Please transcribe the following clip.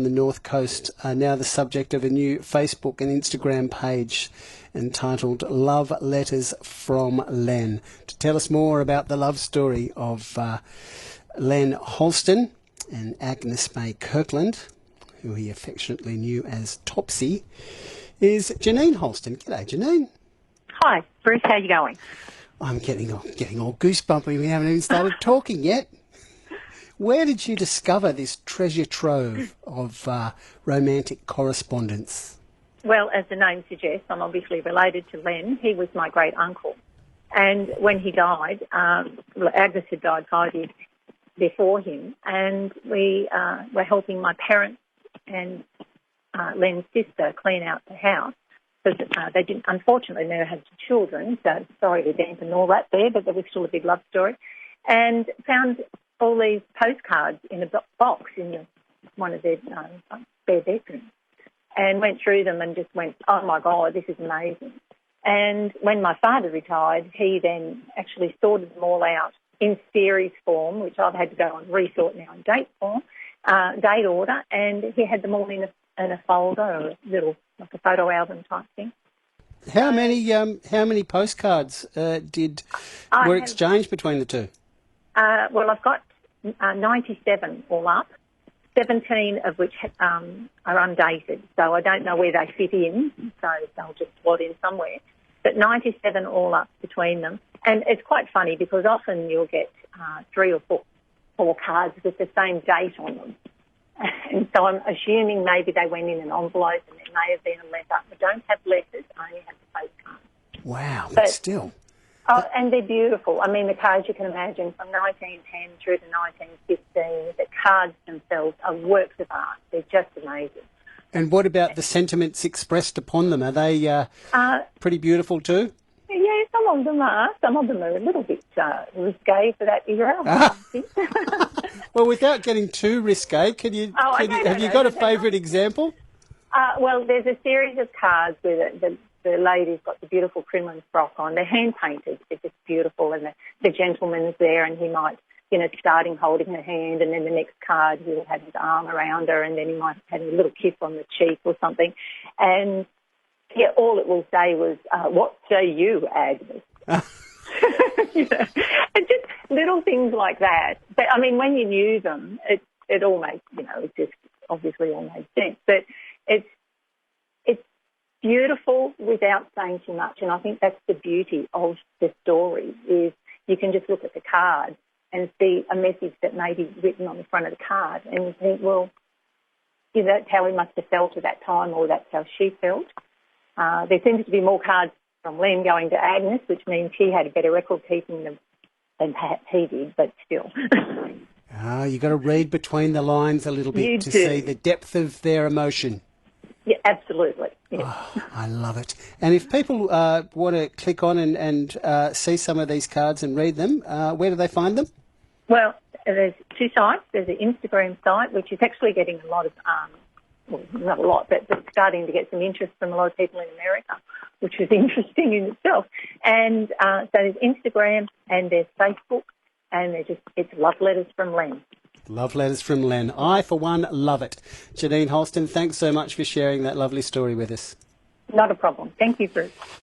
The North Coast are now the subject of a new Facebook and Instagram page entitled Love Letters from Len. To tell us more about the love story of Len Holston and Agnes May Kirkland, who he affectionately knew as Topsy, is Janine Holston. G'day, Janine. Hi, Bruce. How are you going? I'm getting all goosebumpy. We haven't even started talking yet. Where did you discover this treasure trove of romantic correspondence? Well, as the name suggests, I'm obviously related to Len. He was my great uncle. And when he died, Agnes had died 5 years before him, and we were helping my parents and Len's sister clean out the house. Because they didn't, unfortunately, never had children, so sorry to dampen all that there, but there was still a big love story. And found all these postcards in a box in one of their spare bedrooms, and went through them and just went, oh my God, this is amazing. And when my father retired, he then actually sorted them all out in series form, which I've had to go and resort now in date form, date order, and he had them all in a folder, or a little, like a photo album type thing. How many postcards were exchanged between the two? Well, I've got 97 all up, 17 of which are undated, so I don't know where they fit in, so they'll just slot in somewhere. But 97 all up between them. And it's quite funny because often you'll get 3 or 4 cards with the same date on them. And so I'm assuming maybe they went in an envelope and there may have been a letter. I don't have letters, I only have the postcards. Wow, but still. Oh, and they're beautiful. I mean, the cards you can imagine from 1910 through to 1915, the cards themselves are works of art. They're just amazing. And what about the sentiments expressed upon them? Are they pretty beautiful too? Yeah, some of them are. Some of them are a little bit risque for that era. I think. Well, without getting too risque, have you got a favourite example? Well, there's a series of cards where the lady's got the beautiful crinoline frock on. They're hand-painted. They're just beautiful. And the gentleman's there and he might, starting holding her hand, and then the next card he'll have his arm around her, and then he might have a little kiss on the cheek or something. And yeah, all it will say was, what say you, Agnes? And just little things like that. But, I mean, when you knew them, it all made, it just obviously all made sense. But it's beautiful without saying too much, and I think that's the beauty of the story, is you can just look at the card and see a message that may be written on the front of the card, and you think, well, that's how he must have felt at that time, or that's how she felt. There seems to be more cards from Len going to Agnes, which means he had a better record keeping than perhaps he did, but still. You've got to read between the lines a little bit to see the depth of their emotion. Yeah, absolutely. Yeah. Oh, I love it. And if people want to click on and see some of these cards and read them, where do they find them? Well, there's 2 sites. There's an Instagram site, which is actually getting a lot of, well, not a lot, but starting to get some interest from a lot of people in America, which is interesting in itself. And so there's Instagram and there's Facebook, and it's Love Letters from Len. Love Letters from Len. I, for one, love it. Janine Holston, thanks so much for sharing that lovely story with us. Not a problem. Thank you, Bruce.